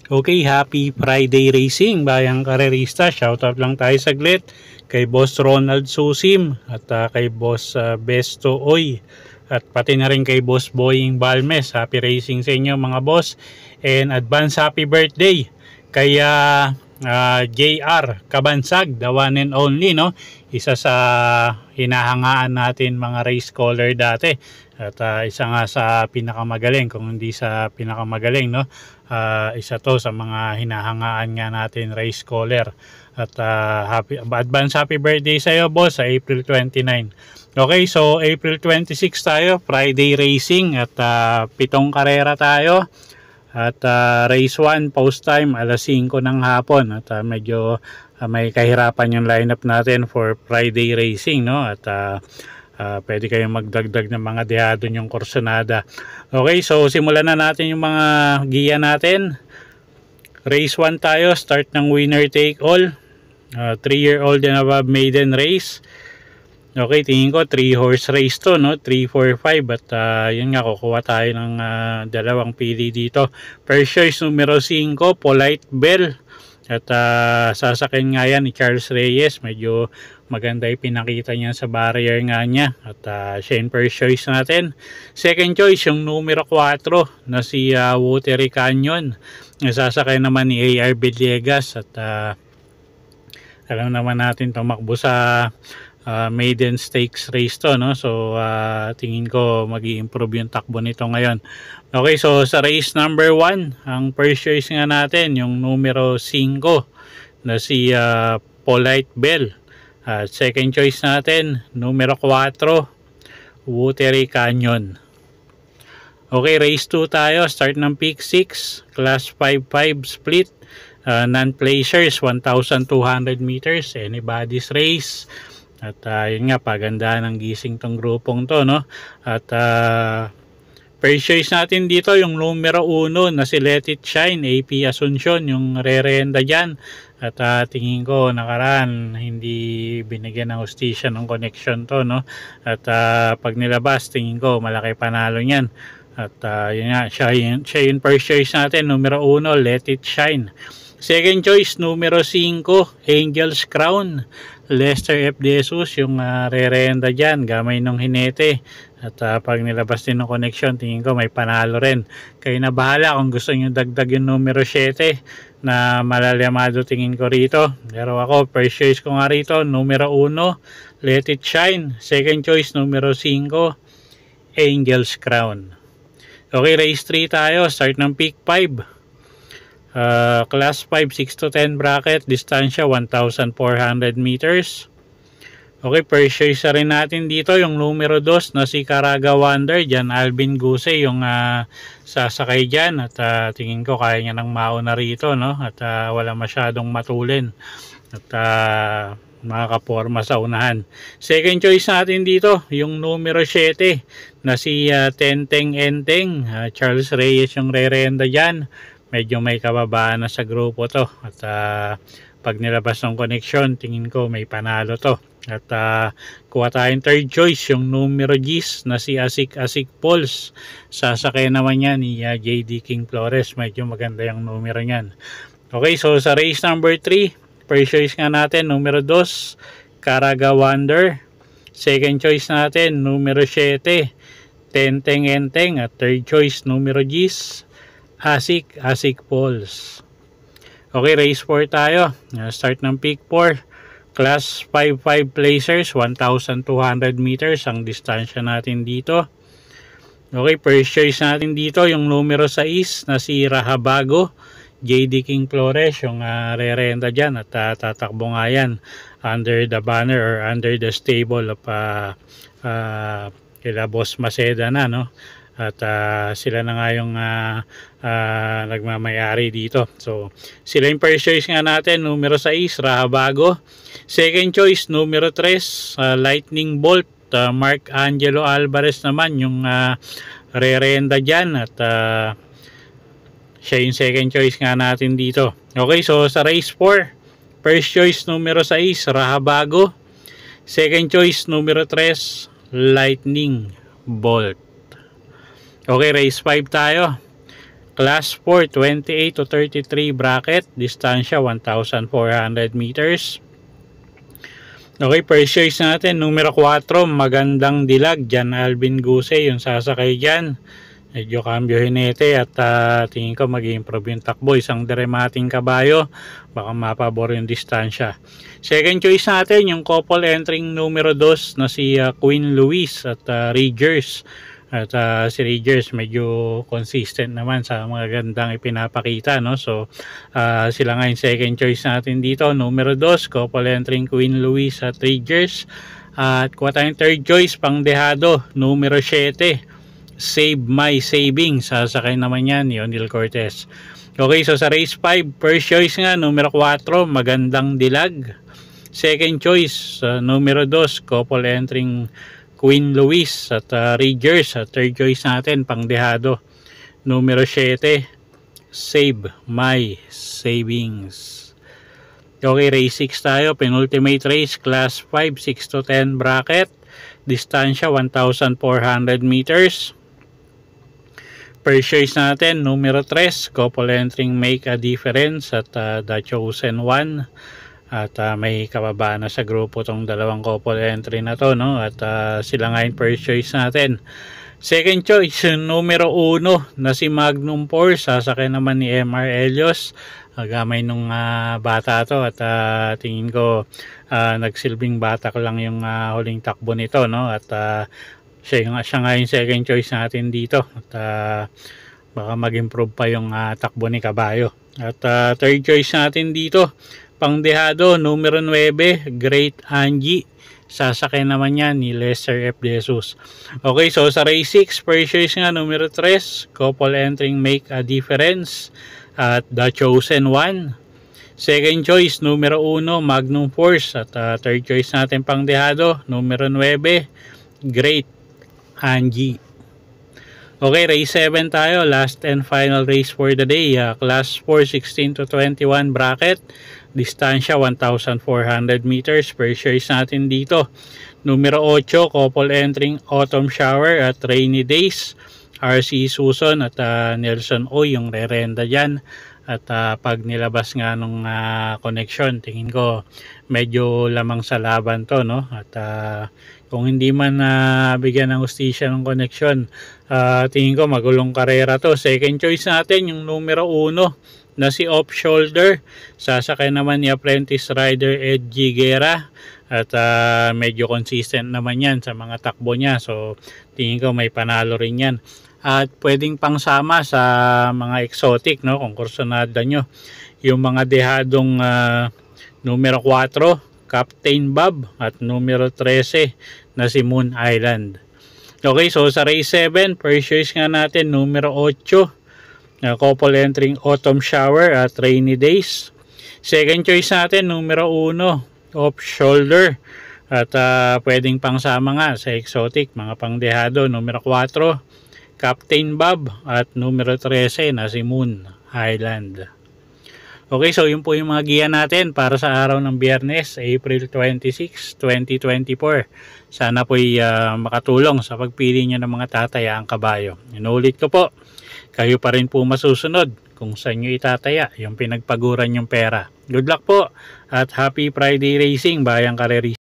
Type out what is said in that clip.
Okay, happy Friday racing bayang karerista. Shoutout lang tayo saglit kay Boss Ronald Susim at kay Boss Besto Oy at pati na rin kay Boss Boying Balmes. Happy racing sa inyo mga boss, and advance happy birthday kay JR Kabansag, the one and only, no? Isa sa hinahangaan natin mga race caller dati at isa nga sa pinakamagaling, kung hindi sa pinakamagaling, no? Isa to sa mga hinahangaan nga natin race caller. At advance happy birthday sa iyo boss, sa April 29. Okay, so April 26 tayo, Friday racing at 7 karera tayo. At race 1 post time alas 5 ng hapon at medyo may kahirapan yung lineup natin for Friday racing, no? At pwede kayong magdagdag ng mga dehado yung Corsonada. Okay, so simulan na natin yung mga giya natin. Race 1 tayo, start ng winner take all, 3-year-old and above maiden race. Okay, tingin ko 3 horse race to, no? 3, 4, 5 at yun nga, kukuha tayo ng dalawang pili dito. First choice numero 5, Polite Bell. At sasakin nga yan ni Charles Reyes. Medyo maganda yung pinakita niya sa barrier nga niya. At siya yung first choice natin. Second choice yung numero 4 na si Watery Canyon. Sasakay naman ni A.R. Villegas. At alam naman natin tumakbo sa maiden stakes race to, no? So tingin ko mag-i-improve yung takbo nito ngayon. Okay, so sa race number 1, ang first choice nga natin yung numero 5 na si Polite Bell. Second choice natin numero 4, Watery Canyon. Okay, race 2 tayo, start ng pick 6, class 5-5 split, non-placers, 1,200 meters, anybody's race. At yun nga, paganda ng gising tong grupong to, no? At first choice natin dito yung numero 1 na si Let It Shine, AP Asuncion, yung re-renda dyan. At tingin ko nakaraan hindi binigyan ng hustisya ng connection to, no? At pag nilabas, tingin ko malaki panalo niyan. At yun nga, siya yung first choice natin, numero 1, Let It Shine. Second choice, numero 5, Angel's Crown. Lester F. De Jesus yung re-renda dyan, gamay ng hinete. At pag nilabas din ng connection, tingin ko may panalo rin. Kayo na bahala kung gusto nyo dagdag yung numero 7 na malalamado, tingin ko rito. Pero ako, first choice ko nga rito, numero 1, Let It Shine. Second choice, numero 5, Angel's Crown. Okay, race 3 tayo, start ng pick 5. Class 5, 6 to 10 bracket, distansya 1,400 meters. Okay, first choice rin natin dito yung numero 2 na si Caraga Wonder. Diyan Alvin Guse yung sasakay dyan. At tingin ko kaya niya nang mauna rito, no? At wala masyadong matulin. At makakaporma sa unahan. Second choice natin dito yung numero 7 na si Tenteng Enteng. Charles Reyes yung re-renda dyan. Medyo may kababaan na sa grupo to. At pag nilabas ng connection, tingin ko may panalo to. At kuha tayong third choice yung numero 10 na si Asik Pauls. Sasakay naman yan ni JD King Flores. Medyo maganda yung numero niyan. Okay, so sa race number 3, first choice nga natin numero 2, Caraga Wonder. Second choice natin numero 7, Tenteng Enteng. At third choice numero 10, Asik Pauls. Okay, race 4 tayo. Start ng pick 4. Class 5-5 placers, 1,200 meters ang distansya natin dito. Okay, first choice natin dito yung numero 6 na si Rahabago. JD King Flores yung re-renta dyan. At tatakbo nga yan under the banner or under the stable of kila Boss Maceda na, no? At sila na nga yung nagmamayari dito. So sila yung first choice nga natin, numero 6, Rahabago. Second choice, numero 3, Lightning Bolt. Mark Angelo Alvarez naman yung re-renda dyan. At Siya yung second choice nga natin dito. Okay, so sa race 4, first choice numero 6, Rahabago. Second choice numero 3, Lightning Bolt. Okay, race 5 tayo. Class 4, 28 to 33 bracket. Distansya 1,400 meters. Okay, first choice natin, numero 4, Magandang Dilag. Jan Alvin Guse yung sasakay dyan. Medyo cambio hinete at tingin ko mag-improve yung takbo. Isang diremating kabayo, baka mapabor yung distansya. Second choice natin, yung couple entering numero 2 na si Queen Louise at Ragers. At si Ragers medyo consistent naman sa mga gandang ipinapakita, no? So sila nga yung second choice natin dito, numero 2, couple entering Queen Louise at Ragers. At kuha tayong third choice, Pangdehado, numero 7, Save My Savings. Sasakay naman yan, Yonil Cortez. Okay, so sa race 5, first choice nga, numero 4, Magandang Dilag. Second choice, numero 2, couple entering Queen Louise at Ragers. At third choice natin, Pangdehado, numero 7, Save My Savings. Okay, race 6 tayo, penultimate race, class 5, 6 to 10 bracket. Distansya 1,400 meters. First choice natin, numero 3, couple entering Make a Difference at The Chosen One. At may kababa na sa grupo tong dalawang couple entry na to, no? At sila nga yung first choice natin. Second choice, numero 1 na si Magnum Force. Sasakay naman ni MR Elios. Gamay nung bata to at tingin ko nagsilbing batak lang yung huling takbo nito, no? At siya nga yung second choice natin dito. At baka mag-improve pa yung takbo ni kabayo. At third choice natin dito, Pangdehado, numero 9, Great Angie. Sasakay naman yan ni Lester F. Jesus. Okay, so sa race 6, first choice nga, numero 3, couple entering Make a Difference at The Chosen One. Second choice, numero 1, Magnum Force. At third choice natin, Pangdehado, numero 9, Great Angie. Okay, race 7 tayo. Last and final race for the day. Class 4, 16 to 21 bracket. Distansya 1,400 meters. First choice natin dito, numero 8, couple entering Autumn Shower at Rainy Days. RC Susan at Nelson O yung re-renda dyan. At pag nilabas nga nung connection, tingin ko medyo lamang sa laban to, no? At kung hindi man bigyan ng hustisya ng connection, tingin ko magulong karera to. Second choice natin yung numero 1 na si Off Shoulder. Sasakay naman ni Apprentice Rider Ed Giguera. At medyo consistent naman yan sa mga takbo niya. So tingin ko may panalo rin yan. At pwedeng pangsama sa mga exotic, no, kung kursunada nyo, yung mga dehadong numero 4, Captain Bob, at numero 13 na si Moon Island. Okay, so sa race 7, first choice nga natin, numero 8, couple entering Autumn Shower at Rainy Days. Second choice natin, numero 1, Off Shoulder. At pwedeng pangsama nga sa exotic, mga pangdehado, numero 4, Captain Bob, at numero 13 na si Moon Island. Okay, so yun po yung mga giya natin para sa araw ng Biyernes, April 26, 2024. Sana po'y makatulong sa pagpili nyo ng mga tatayaang kabayo. Inulit ko po, kayo pa rin po masusunod kung saan nyo itataya yung pinagpaguran yung pera. Good luck po at happy Friday racing, Bayang Kareri.